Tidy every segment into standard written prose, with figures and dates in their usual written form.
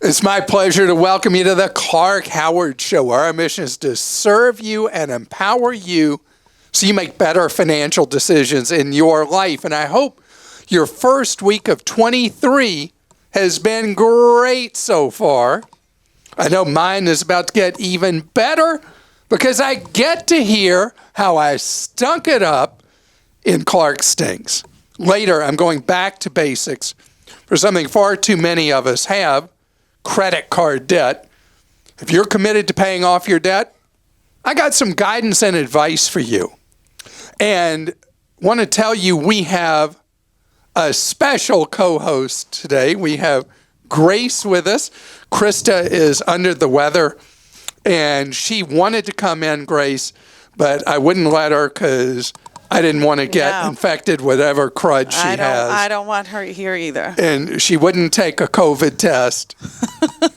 It's my pleasure to welcome you to the Clark Howard Show. Our mission is to serve you and empower you so you make better financial decisions in your life. And I hope your first week of 23 has been great so far. I know mine is about to get even better because I get to hear how I stunk it up in Clark Stinks. Later, I'm going back to basics for something far too many of us have, credit card debt. If you're committed to paying off your debt, I got some guidance and advice for you. And want to tell you we have a special co-host today. We have Grace with us. Christa is under the weather, and she wanted to come in, Grace, but I wouldn't let her because I didn't want to get infected with whatever crud she has. I don't want her here either. And she wouldn't take a COVID test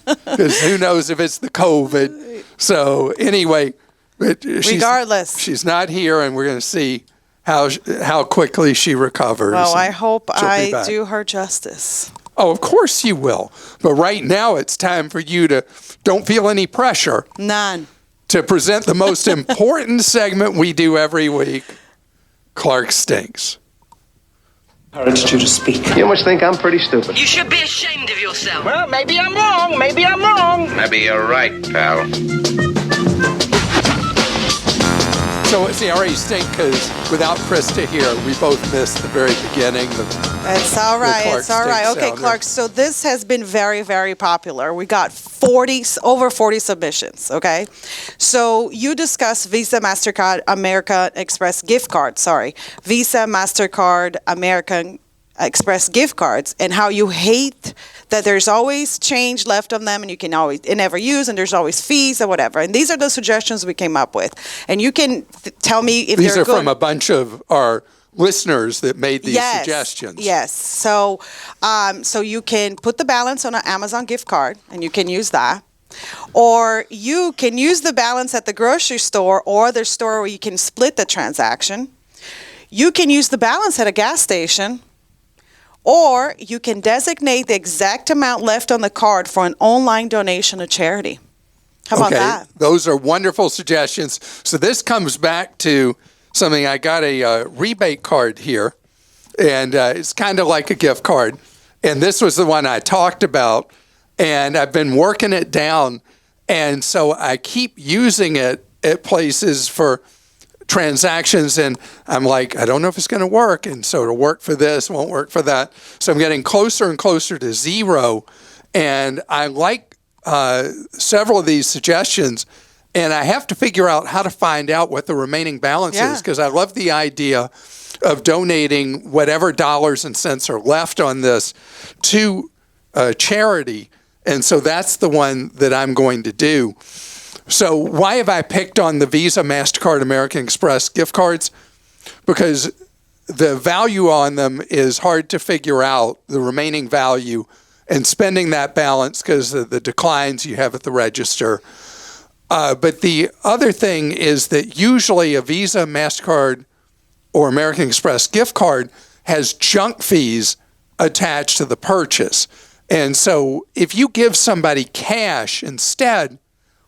because who knows if it's the COVID. So anyway, regardless, she's not here, and we're going to see how quickly she recovers. Well, I hope I do her justice. Oh, of course you will. But right now it's time for you to don't feel any pressure. None. To present the most important segment we do every week, Clark Stinks. I urged you to speak. You must think I'm pretty stupid. You should be ashamed of yourself. Well, maybe I'm wrong. Maybe I'm wrong. Maybe you're right, pal. So it's the already stink because without Christa here, we both missed the very beginning. It's all right. It's all right. Okay, Clark. So this has been very, very popular. We got over 40 submissions. Okay. So you discussed Visa, MasterCard, American Express gift cards. Visa, MasterCard, American Express gift cards, and how you hate that there's always change left on them and you can always never use, and there's always fees or whatever. And these are the suggestions we came up with. And you can tell me if these they're are good. from a bunch of our listeners that made these suggestions. Yes. So you can put the balance on an Amazon gift card and you can use that. Or you can use the balance at the grocery store or the store where you can split the transaction. You can use the balance at a gas station. Or you can designate the exact amount left on the card for an online donation to charity. How about that? Those are wonderful suggestions. So this comes back to something. I got a rebate card here, and it's kind of like a gift card. And this was the one I talked about, and I've been working it down. And so I keep using it at places for transactions, and I'm like, I don't know if it's going to work, and so it'll work for this, won't work for that. So I'm getting closer and closer to zero, and I like several of these suggestions, and I have to figure out how to find out what the remaining balance is, because I love the idea of donating whatever dollars and cents are left on this to charity, and so that's the one that I'm going to do. So why have I picked on the Visa, MasterCard, American Express gift cards? Because the value on them is hard to figure out, the remaining value, and spending that balance because of the declines you have at the register. But the other thing is that usually a Visa, MasterCard, or American Express gift card has junk fees attached to the purchase. And so if you give somebody cash instead,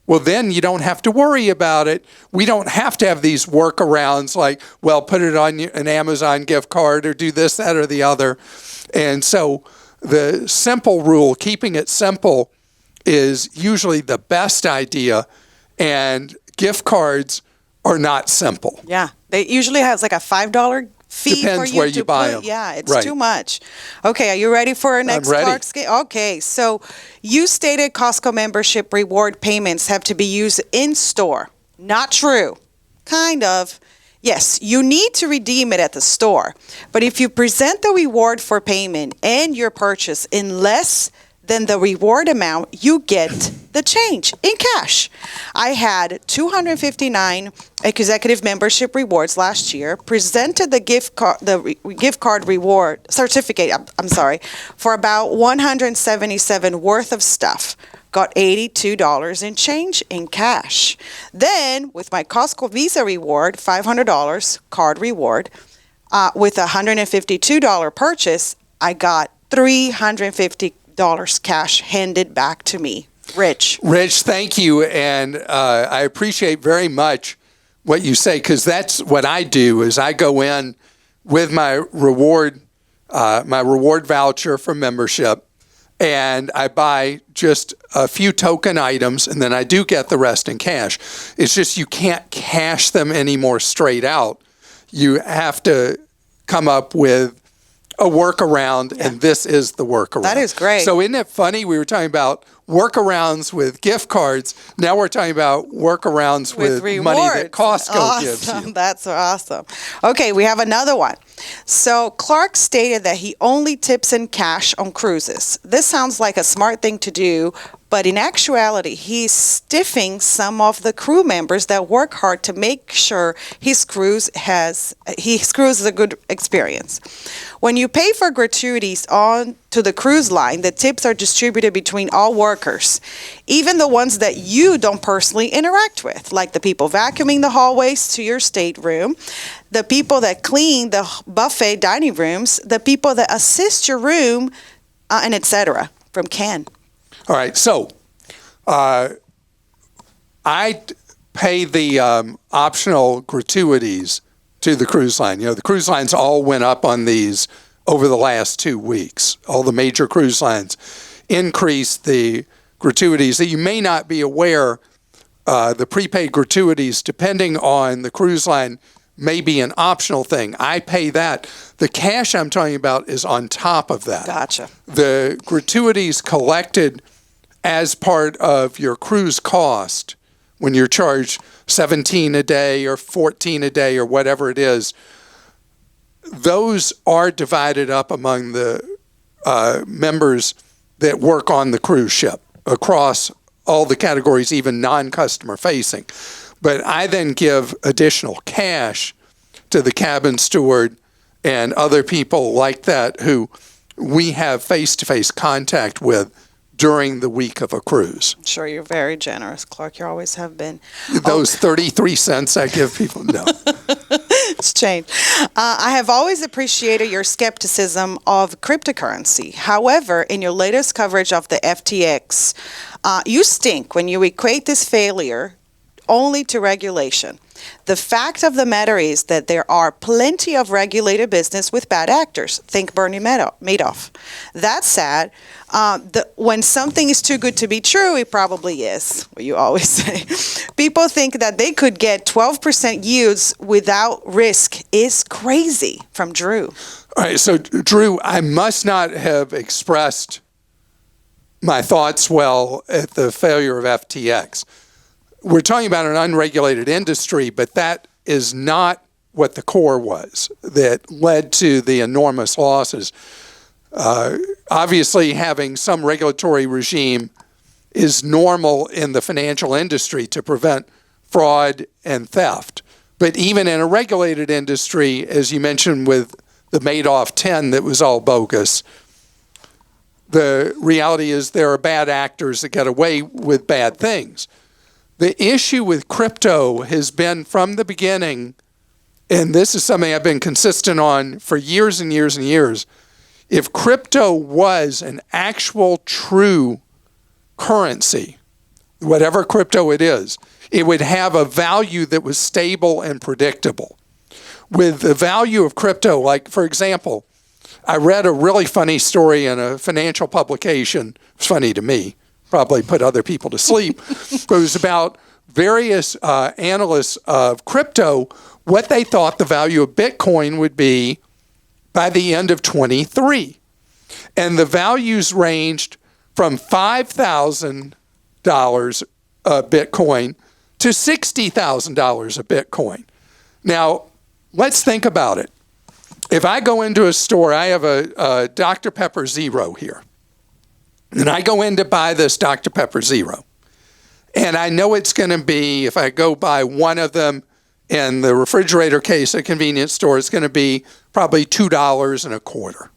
well, then you don't have to worry about it. We don't have to have these workarounds like, well, put it on an Amazon gift card or do this, that, or the other. And so the simple rule, keeping it simple, is usually the best idea. And gift cards are not simple. Yeah. They usually have like a $5 fee Depends for you where to you buy put. them. Yeah, it's too much. Okay, are you ready for our next Clark Stinks? Okay, so you stated Costco membership reward payments have to be used in store. Not true. Kind of. Yes, you need to redeem it at the store. But if you present the reward for payment and your purchase in less than the reward amount, you get the change in cash. I had 259 executive membership rewards last year, presented the gift card reward certificate, for about 177 worth of stuff. Got $82 in change in cash. Then, with my Costco Visa reward, $500 card reward, with a $152 purchase, I got $350 cash handed back to me. Rich, thank you. And I appreciate very much what you say, because that's what I do is I go in with my reward voucher for membership, and I buy just a few token items, and then I do get the rest in cash. It's just you can't cash them anymore straight out. You have to come up with a workaround, and this is the workaround. That is great. So isn't it funny? We were talking about workarounds with gift cards. Now we're talking about workarounds with money that Costco gives you. That's awesome. Okay, we have another one. So Clark stated that he only tips in cash on cruises. This sounds like a smart thing to do, but in actuality, he's stiffing some of the crew members that work hard to make sure his cruise has a good experience. When you pay for gratuities on to the cruise line, the tips are distributed between all workers, even the ones that you don't personally interact with, like the people vacuuming the hallways to your stateroom, the people that clean the buffet dining rooms, the people that assist your room, and etc. From Ken. All right, so I pay the optional gratuities to the cruise line. You know, the cruise lines all went up on these over the last 2 weeks. All the major cruise lines increased the gratuities. That you may not be aware, the prepaid gratuities, depending on the cruise line, may be an optional thing. I pay that. The cash I'm talking about is on top of that. Gotcha. The gratuities collected as part of your cruise cost, when you're charged $17 a day or $14 a day or whatever it is, those are divided up among the members that work on the cruise ship across all the categories, even non-customer facing. But I then give additional cash to the cabin steward and other people like that who we have face-to-face contact with during the week of a cruise. I'm sure you're very generous, Clark. You always have been. Those 33 cents I give people, no. It's changed. I have always appreciated your skepticism of cryptocurrency. However, in your latest coverage of the FTX, you stink when you equate this failure only to regulation. The fact of the matter is that there are plenty of regulated business with bad actors. Think Bernie Madoff. That's sad. When something is too good to be true, it probably is, what you always say. People think that they could get 12% yields without risk is crazy. From Drew. All right, so Drew, I must not have expressed my thoughts well at the failure of FTX. We're talking about an unregulated industry, but that is not what the core was that led to the enormous losses. Obviously, having some regulatory regime is normal in the financial industry to prevent fraud and theft. But even in a regulated industry, as you mentioned with the Madoff 10 that was all bogus, the reality is there are bad actors that get away with bad things. The issue with crypto has been from the beginning, and this is something I've been consistent on for years and years and years. If crypto was an actual true currency, whatever crypto it is, it would have a value that was stable and predictable. With the value of crypto, like, for example, I read a really funny story in a financial publication. It's funny to me. Probably put other people to sleep. But it was about various analysts of crypto, what they thought the value of Bitcoin would be by the end of 23. And the values ranged from $5,000 a Bitcoin to $60,000 a Bitcoin. Now, let's think about it. If I go into a store, I have a Dr. Pepper Zero here. And I go in to buy this Dr. Pepper Zero. And I know it's going to be, if I go buy one of them in the refrigerator case at a convenience store, it's going to be probably $2.25.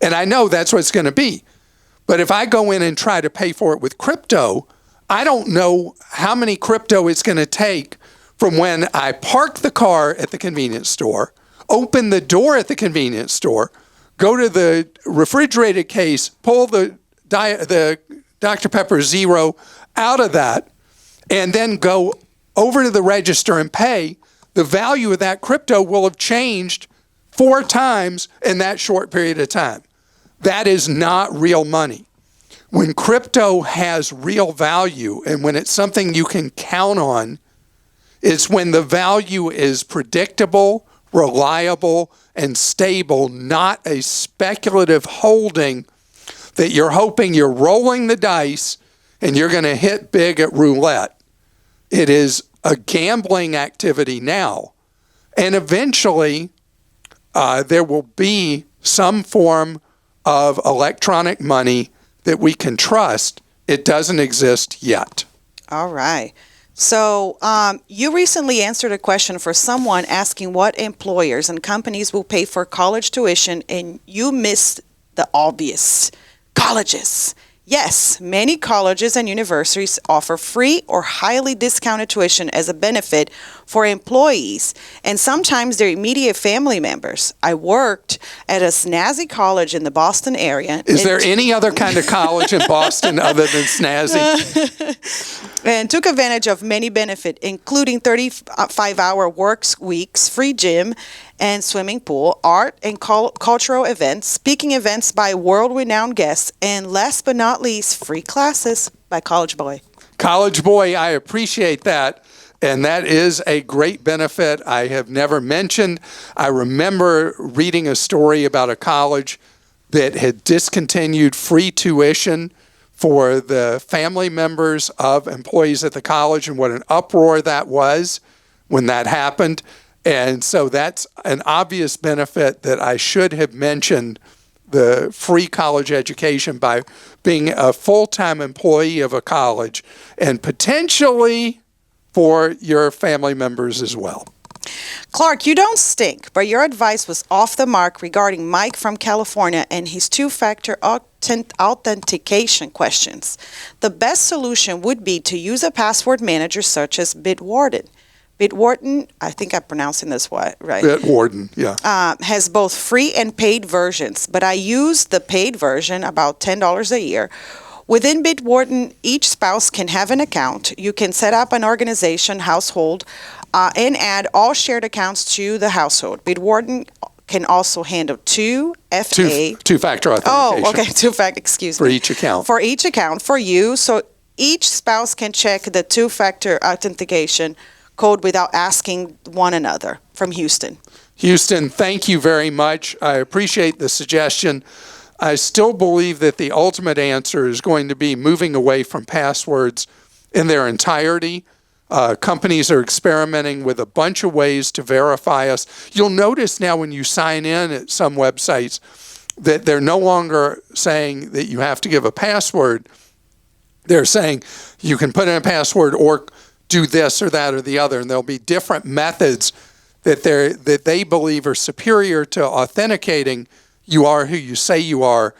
And I know that's what it's going to be. But if I go in and try to pay for it with crypto, I don't know how many crypto it's going to take from when I park the car at the convenience store, open the door at the convenience store, go to the refrigerated case, pull the the Dr. Pepper Zero out of that and then go over to the register and pay, the value of that crypto will have changed 4 times in that short period of time. That is not real money. When crypto has real value and when it's something you can count on, it's when the value is predictable, reliable, and stable, not a speculative holding that you're hoping you're rolling the dice and you're going to hit big at roulette. It is a gambling activity now. And eventually, there will be some form of electronic money that we can trust. It doesn't exist yet. All right. So you recently answered a question for someone asking what employers and companies will pay for college tuition, and you missed the obvious. Colleges. Yes, many colleges and universities offer free or highly discounted tuition as a benefit for employees and sometimes their immediate family members. I worked at a snazzy college in the Boston area. Is there any other kind of college in Boston other than snazzy? And took advantage of many benefits, including 35-hour work weeks, free gym and swimming pool, art and cultural events, speaking events by world-renowned guests, and last but not least, free classes by College Boy. College Boy, I appreciate that. And that is a great benefit I have never mentioned. I remember reading a story about a college that had discontinued free tuition for the family members of employees at the college, and what an uproar that was when that happened. And so that's an obvious benefit that I should have mentioned, the free college education, by being a full-time employee of a college and potentially for your family members as well. Clark, you don't stink, but your advice was off the mark regarding Mike from California and his 2-factor authentication questions. The best solution would be to use a password manager such as Bitwarden. Bitwarden, I think I'm pronouncing this right. Bitwarden, yeah. Has both free and paid versions, but I use the paid version, about $10 a year. Within Bitwarden, each spouse can have an account. You can set up an organization, household, and add all shared accounts to the household. Bitwarden can also handle two-factor authentication. Oh, okay, two-factor, excuse me. For each account. For each account, for you. So each spouse can check the two-factor authentication code without asking one another. From Houston. Houston, thank you very much. I appreciate the suggestion. I still believe that the ultimate answer is going to be moving away from passwords in their entirety. Companies are experimenting with a bunch of ways to verify us. You'll notice now when you sign in at some websites that they're no longer saying that you have to give a password. They're saying you can put in a password or do this or that or the other, and there'll be different methods that they believe are superior to authenticating you are who you say you are.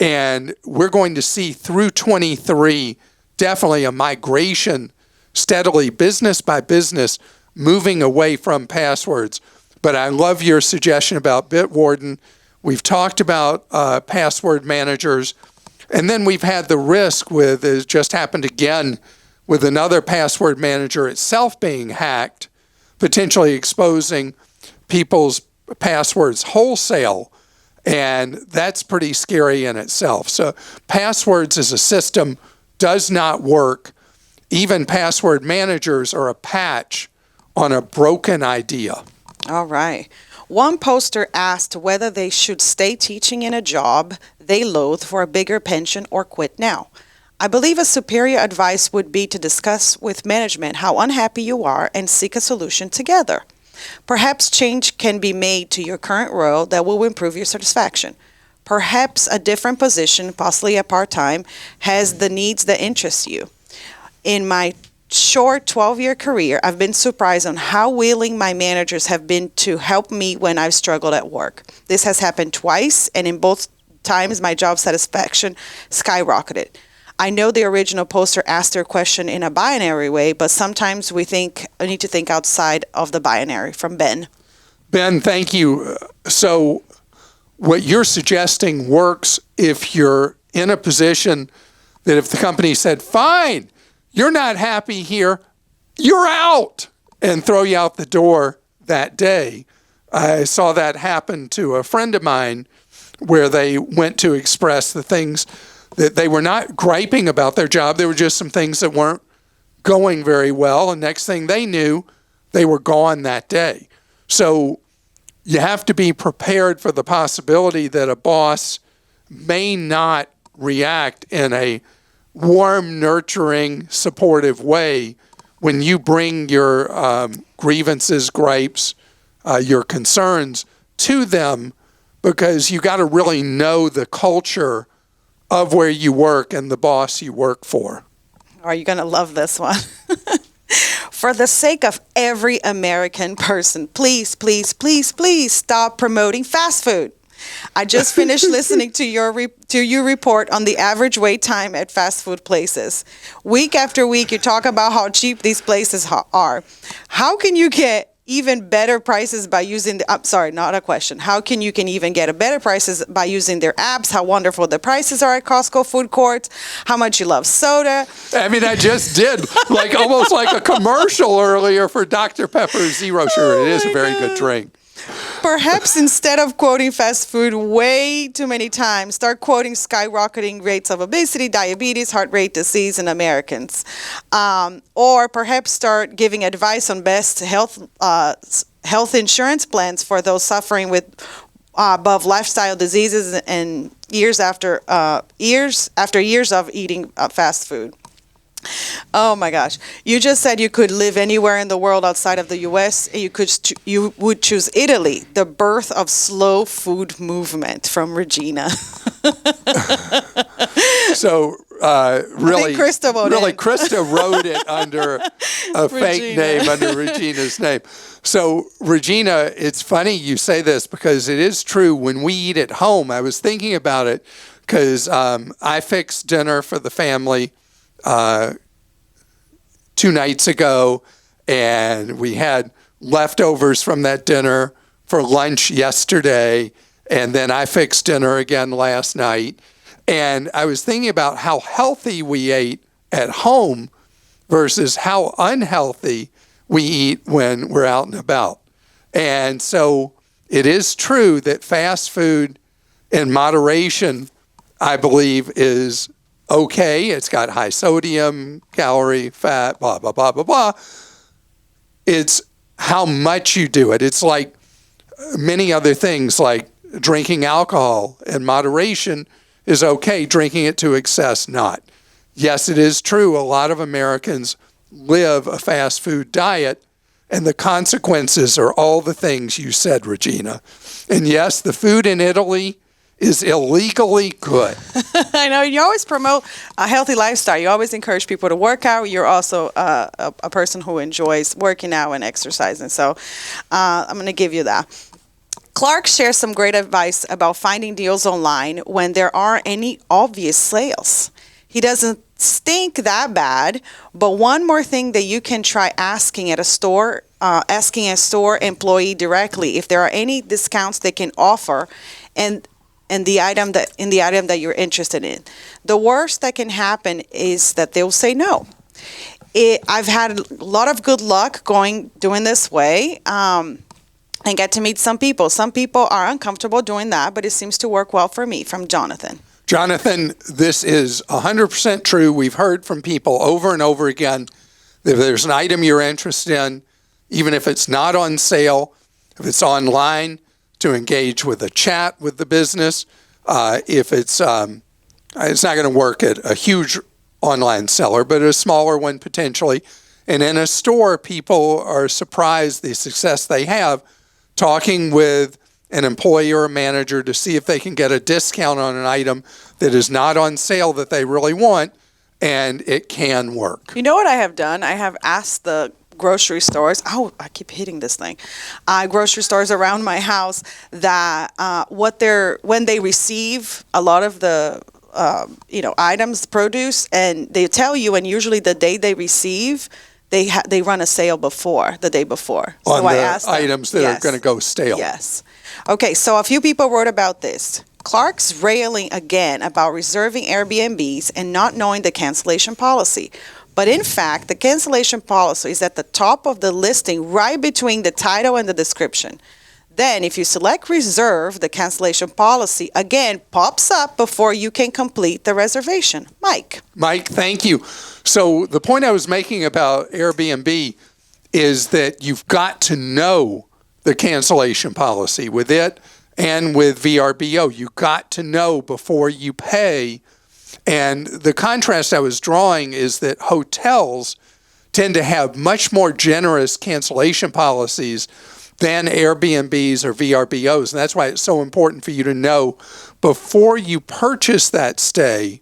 And we're going to see through 23 definitely a migration steadily, business by business, moving away from passwords. But I love your suggestion about Bitwarden. We've talked about password managers. And then we've had the risk with, it just happened again, with another password manager itself being hacked, potentially exposing people's passwords wholesale. And that's pretty scary in itself. So passwords as a system does not work. Even password managers are a patch on a broken idea. All right. One poster asked whether they should stay teaching in a job they loathe for a bigger pension or quit now. I believe a superior advice would be to discuss with management how unhappy you are and seek a solution together. Perhaps change can be made to your current role that will improve your satisfaction. Perhaps a different position, possibly a part-time, has the needs that interest you. In my short 12-year career, I've been surprised on how willing my managers have been to help me when I've struggled at work. This has happened twice, and in both times, my job satisfaction skyrocketed. I know the original poster asked their question in a binary way, but sometimes we need to think outside of the binary. From Ben. Ben, thank you. So what you're suggesting works if you're in a position that if the company said, fine, you're not happy here, you're out, and throw you out the door that day. I saw that happen to a friend of mine where they went to express the things that they were not griping about their job. There were just some things that weren't going very well. And next thing they knew, they were gone that day. So you have to be prepared for the possibility that a boss may not react in a warm, nurturing, supportive way when you bring your grievances, gripes, your concerns to them, because you got to really know the culture of where you work and the boss you work for. Are you going to love this one? For the sake of every American person, please, please, please, please stop promoting fast food. I just finished listening to your report on the average wait time at fast food places. Week after week, you talk about how cheap these places are. How can you get even better prices by using the, I'm sorry, not a question. How can even get a better prices by using their apps? How wonderful the prices are at Costco food courts. How much you love soda. I mean, I just did almost like a commercial earlier for Dr. Pepper Zero Sugar. It is a very good drink. Perhaps instead of quoting fast food way too many times, start quoting skyrocketing rates of obesity, diabetes, heart rate disease in Americans. Or perhaps start giving advice on best health insurance plans for those suffering with above lifestyle diseases and years after years of eating fast food. Oh my gosh. You just said you could live anywhere in the world outside of the U.S. and you would choose Italy, the birth of slow food movement, from Regina. So really, Christa wrote it under a fake name, under Regina's name. So Regina, it's funny you say this because it is true. When we eat at home, I was thinking about it because I fixed dinner for the family 2 nights ago, and we had leftovers from that dinner for lunch yesterday, and then I fixed dinner again last night. And I was thinking about how healthy we ate at home versus how unhealthy we eat when we're out and about. And so it is true that fast food in moderation, I believe, is okay. It's got high sodium, calorie, fat, blah, blah, blah, blah, blah. It's how much you do it. It's like many other things, like drinking alcohol in moderation is okay. Drinking it to excess, not. Yes, it is true. A lot of Americans live a fast food diet, and the consequences are all the things you said, Regina. And yes, the food in Italy is illegally good. I know you always promote a healthy lifestyle. You always encourage people to work out. You're also a person who enjoys working out and exercising. So I'm going to give you that. Clark shares some great advice about finding deals online when there aren't any obvious sales. He doesn't stink that bad, but one more thing that you can try asking a store employee directly if there are any discounts they can offer, and the item that you're interested in. The worst that can happen is that they'll say no. I've had a lot of good luck doing this way, and get to meet some people. Some people are uncomfortable doing that, but it seems to work well for me. From Jonathan. Jonathan, this is 100% true. We've heard from people over and over again that if there's an item you're interested in, even if it's not on sale, if it's online, to engage with a chat with the business. If it's not going to work at a huge online seller, but a smaller one potentially. And in a store, people are surprised the success they have talking with an employee or a manager to see if they can get a discount on an item that is not on sale that they really want, and it can work. You know what I have done? I have asked the grocery stores. Oh, I keep hitting this thing. Grocery stores around my house that when they receive a lot of the items, produce, and they tell you, and usually the day they receive, they run a sale the day before. So on the items that are going to go stale. Yes. Okay, so a few people wrote about this. Clark's railing again about reserving Airbnbs and not knowing the cancellation policy. But in fact, the cancellation policy is at the top of the listing, right between the title and the description. Then, if you select reserve, the cancellation policy again pops up before you can complete the reservation. Mike, thank you. So the point I was making about Airbnb is that you've got to know the cancellation policy with it and with VRBO. You've got to know before you pay. And the contrast I was drawing is that hotels tend to have much more generous cancellation policies than Airbnbs or VRBOs. And that's why it's so important for you to know before you purchase that stay,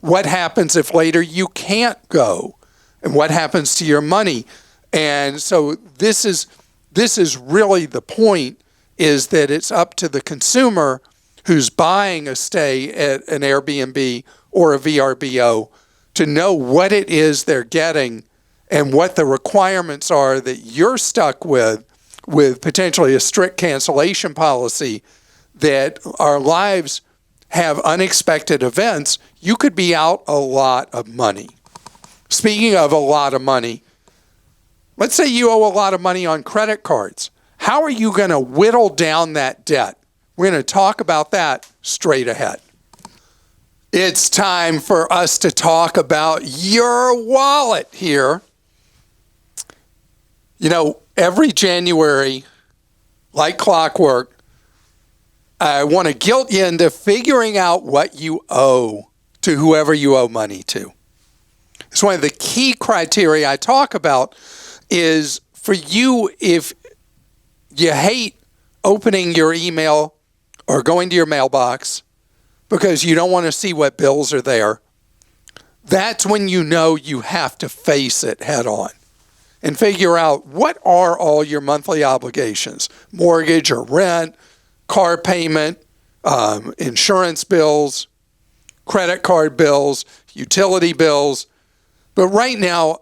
what happens if later you can't go and what happens to your money. And so this is really the point, is that it's up to the consumer who's buying a stay at an Airbnb or a VRBO to know what it is they're getting and what the requirements are that you're stuck with potentially a strict cancellation policy, that our lives have unexpected events. You could be out a lot of money. Speaking of a lot of money, let's say you owe a lot of money on credit cards. How are you going to whittle down that debt? We're going to talk about that straight ahead. It's time for us to talk about your wallet here. You know, every January, like clockwork, I want to guilt you into figuring out what you owe to whoever you owe money to. It's one of the key criteria I talk about is for you, if you hate opening your email or going to your mailbox because you don't want to see what bills are there, that's when you know you have to face it head on and figure out what are all your monthly obligations, mortgage or rent, car payment, insurance bills, credit card bills, utility bills. But right now,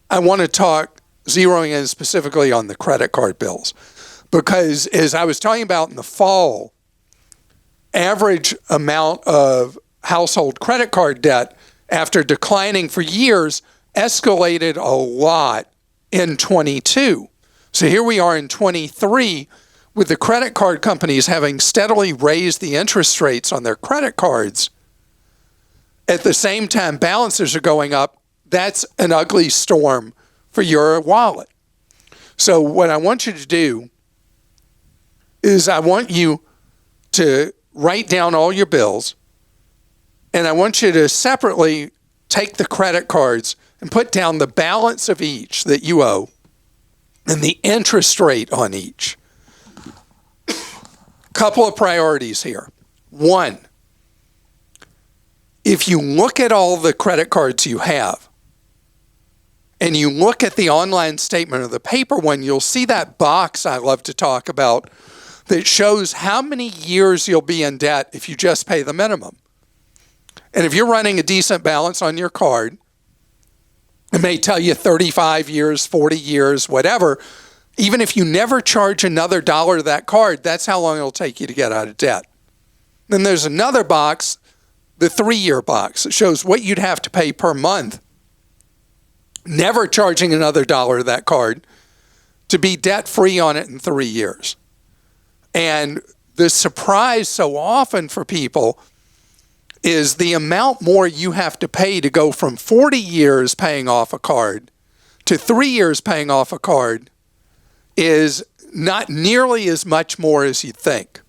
I want to talk zeroing in specifically on the credit card bills, because as I was talking about in the fall, average amount of household credit card debt after declining for years escalated a lot in 22. So here we are in 23 with the credit card companies having steadily raised the interest rates on their credit cards. At the same time, balances are going up. That's an ugly storm for your wallet. So what I want you to do is I want you to write down all your bills, and I want you to separately take the credit cards and put down the balance of each that you owe and the interest rate on each. Couple of priorities here. One, if you look at all the credit cards you have and you look at the online statement or the paper one, you'll see that box I love to talk about that shows how many years you'll be in debt if you just pay the minimum. And if you're running a decent balance on your card, it may tell you 35 years, 40 years, whatever. Even if you never charge another dollar to that card, that's how long it'll take you to get out of debt. Then there's another box, the 3-year box. It shows what you'd have to pay per month, never charging another dollar to that card, to be debt-free on it in 3 years. And the surprise so often for people is the amount more you have to pay to go from 40 years paying off a card to 3 years paying off a card is not nearly as much more as you think.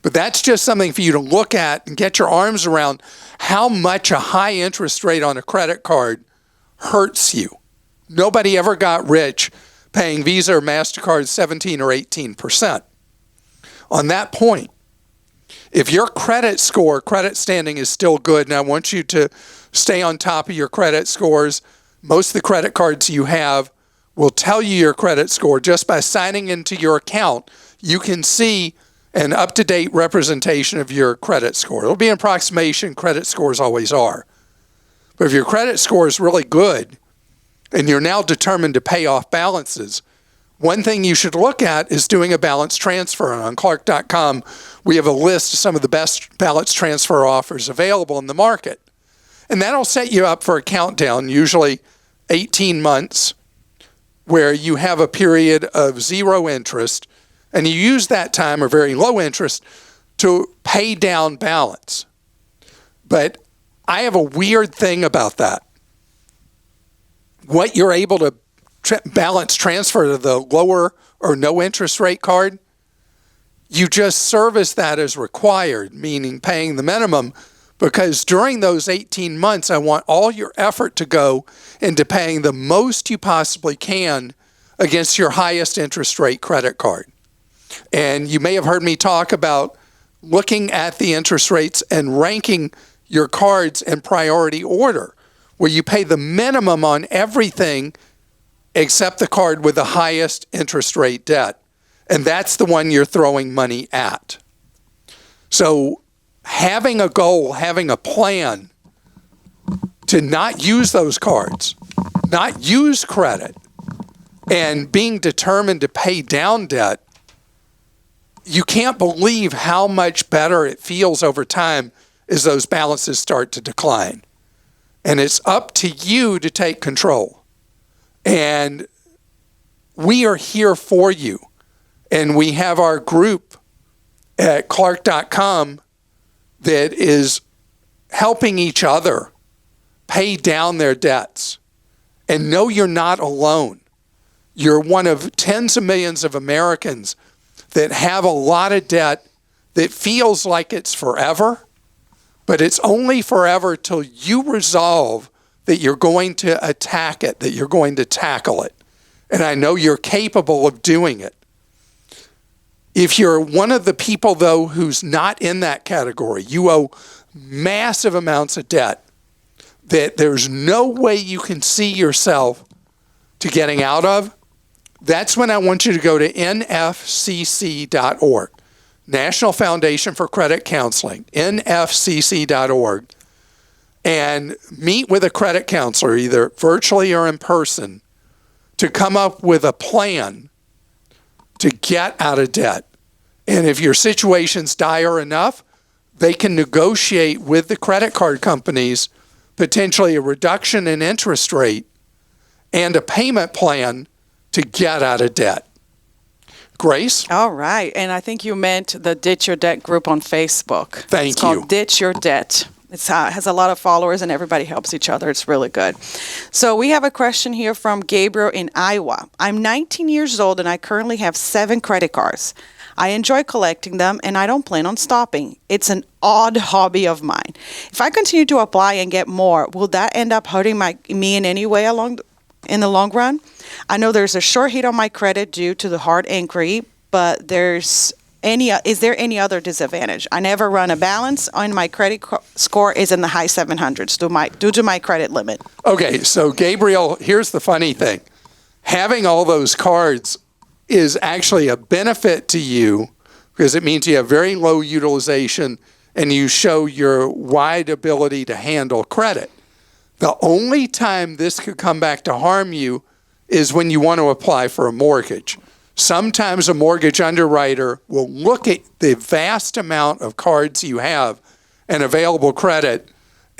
But that's just something for you to look at and get your arms around how much a high interest rate on a credit card hurts you. Nobody ever got rich paying Visa or MasterCard 17 or 18%. On that point, if your credit score, credit standing is still good, and I want you to stay on top of your credit scores, most of the credit cards you have will tell you your credit score. Just by signing into your account, you can see an up-to-date representation of your credit score. It'll be an approximation. Credit scores always are. But if your credit score is really good and you're now determined to pay off balances, one thing you should look at is doing a balance transfer. And on Clark.com, we have a list of some of the best balance transfer offers available in the market. And that'll set you up for a countdown, usually 18 months, where you have a period of zero interest, and you use that time, or very low interest, to pay down balance. But I have a weird thing about that. What you're able to balance transfer to the lower or no interest rate card, you just service that as required, meaning paying the minimum, because during those 18 months, I want all your effort to go into paying the most you possibly can against your highest interest rate credit card. And you may have heard me talk about looking at the interest rates and ranking your cards in priority order, where you pay the minimum on everything except the card with the highest interest rate debt. And that's the one you're throwing money at. So having a goal, having a plan to not use those cards, not use credit, and being determined to pay down debt, you can't believe how much better it feels over time as those balances start to decline. And it's up to you to take control. And we are here for you. And we have our group at Clark.com that is helping each other pay down their debts. And no, you're not alone. You're one of tens of millions of Americans that have a lot of debt that feels like it's forever, but it's only forever till you resolve that you're going to attack it, that you're going to tackle it. And I know you're capable of doing it. If you're one of the people, though, who's not in that category, you owe massive amounts of debt that there's no way you can see yourself to getting out of, that's when I want you to go to nfcc.org, National Foundation for Credit Counseling, nfcc.org, and meet with a credit counselor, either virtually or in person, to come up with a plan to get out of debt. And if your situation's dire enough, they can negotiate with the credit card companies potentially a reduction in interest rate and a payment plan to get out of debt. Grace? All right. And I think you meant the Ditch Your Debt group on Facebook. Thank it's you. called Ditch Your Debt. It has a lot of followers and everybody helps each other. It's really good. So we have a question here from Gabriel in Iowa. I'm 19 years old and I currently have 7 credit cards. I enjoy collecting them and I don't plan on stopping. It's an odd hobby of mine. If I continue to apply and get more, will that end up hurting me in any way in the long run? I know there's a short hit on my credit due to the hard inquiry, but is there any other disadvantage? I never run a balance and my credit score is in the high 700s due to my credit limit. Okay, so Gabriel, here's the funny thing. Having all those cards is actually a benefit to you because it means you have very low utilization and you show your wide ability to handle credit. The only time this could come back to harm you is when you want to apply for a mortgage. Sometimes a mortgage underwriter will look at the vast amount of cards you have and available credit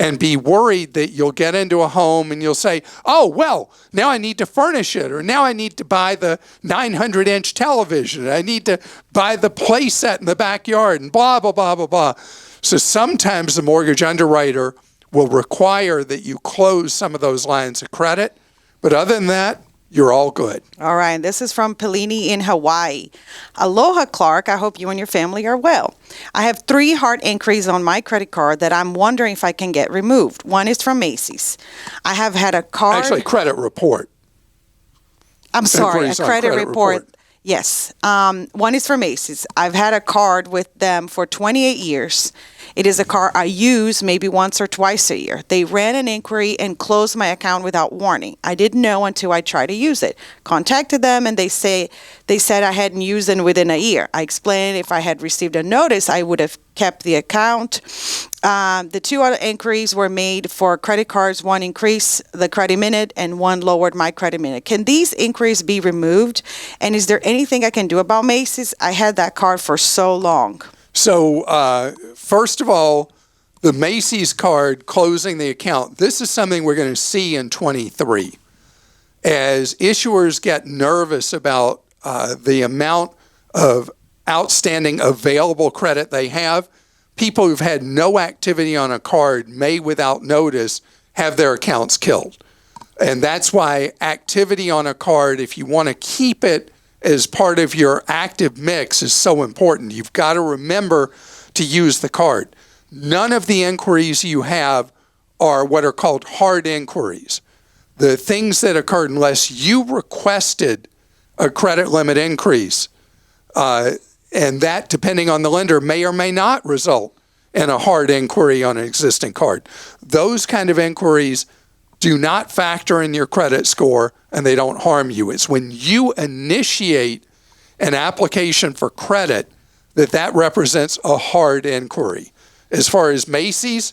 and be worried that you'll get into a home and you'll say, oh, well, now I need to furnish it, or now I need to buy the 900-inch television. I need to buy the play set in the backyard and blah, blah, blah, blah, blah. So sometimes the mortgage underwriter will require that you close some of those lines of credit. But other than that, you're all good. All right. This is from Pelini in Hawaii. Aloha, Clark. I hope you and your family are well. I have 3 hard inquiries on my credit card that I'm wondering if I can get removed. One is from Macy's. I have had a card. Actually, credit report. I'm sorry, a credit report. Yes. One is from Macy's. I've had a card with them for 28 years. It is a card I use maybe once or twice a year. They ran an inquiry and closed my account without warning. I didn't know until I tried to use it. Contacted them and they said I hadn't used it within a year. I explained if I had received a notice, I would have kept the account. The two other inquiries were made for credit cards. One increased the credit limit and one lowered my credit limit. Can these inquiries be removed? And is there anything I can do about Macy's? I had that card for so long. So, first of all, the Macy's card closing the account, this is something we're going to see in 23. As issuers get nervous about the amount of outstanding available credit they have, people who've had no activity on a card may, without notice, have their accounts killed. And that's why activity on a card, if you want to keep it as part of your active mix, is so important. You've got to remember to use the card. None of the inquiries you have are what are called hard inquiries. The things that occurred unless you requested a credit limit increase, and that, depending on the lender, may or may not result in a hard inquiry on an existing card. Those kind of inquiries do not factor in your credit score and they don't harm you. It's when you initiate an application for credit that represents a hard inquiry. As far as Macy's,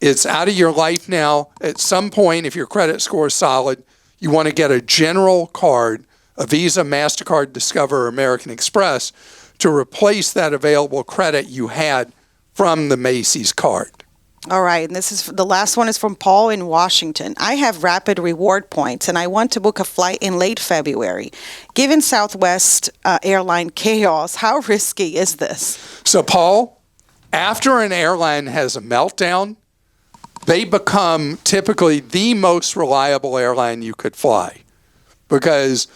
it's out of your life now. At some point, if your credit score is solid, you want to get a general card, a Visa, MasterCard, Discover, or American Express, to replace that available credit you had from the Macy's card. All right, and this is the last one is from Paul in Washington. I have rapid reward points, and I want to book a flight in late February. Given Southwest airline chaos, how risky is this? So, Paul, after an airline has a meltdown, they become typically the most reliable airline you could fly, because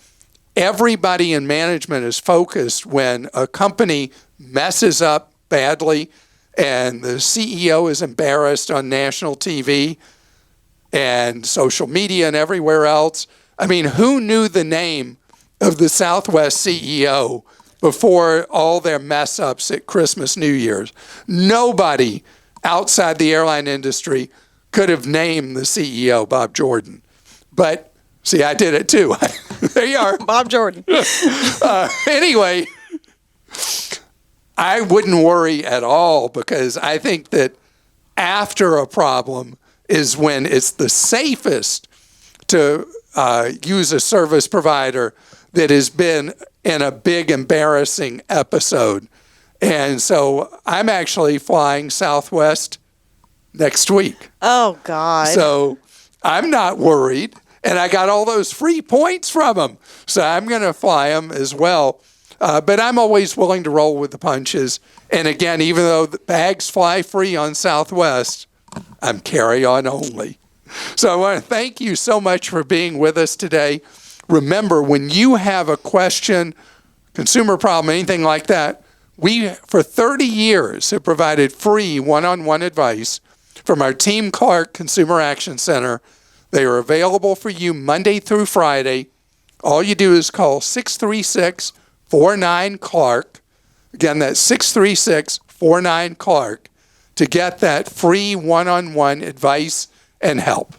everybody in management is focused when a company messes up badly and the CEO is embarrassed on national TV and social media and everywhere else. I mean, who knew the name of the Southwest CEO before all their mess ups at Christmas, New Year's? Nobody outside the airline industry could have named the CEO, Bob Jordan. But see, I did it too. There you are. Bob Jordan. Anyway, I wouldn't worry at all, because I think that after a problem is when it's the safest to use a service provider that has been in a big embarrassing episode. And so I'm actually flying Southwest next week. Oh, God. So I'm not worried. And I got all those free points from them. So I'm going to fly them as well. But I'm always willing to roll with the punches. And again, even though the bags fly free on Southwest, I'm carry-on only. So I want to thank you so much for being with us today. Remember, when you have a question, consumer problem, anything like that, we, for 30 years, have provided free one-on-one advice from our Team Clark Consumer Action Center. They are available for you Monday through Friday. All you do is call 636-49-CLARK. Again, that's 636-49-CLARK to get that free one-on-one advice and help.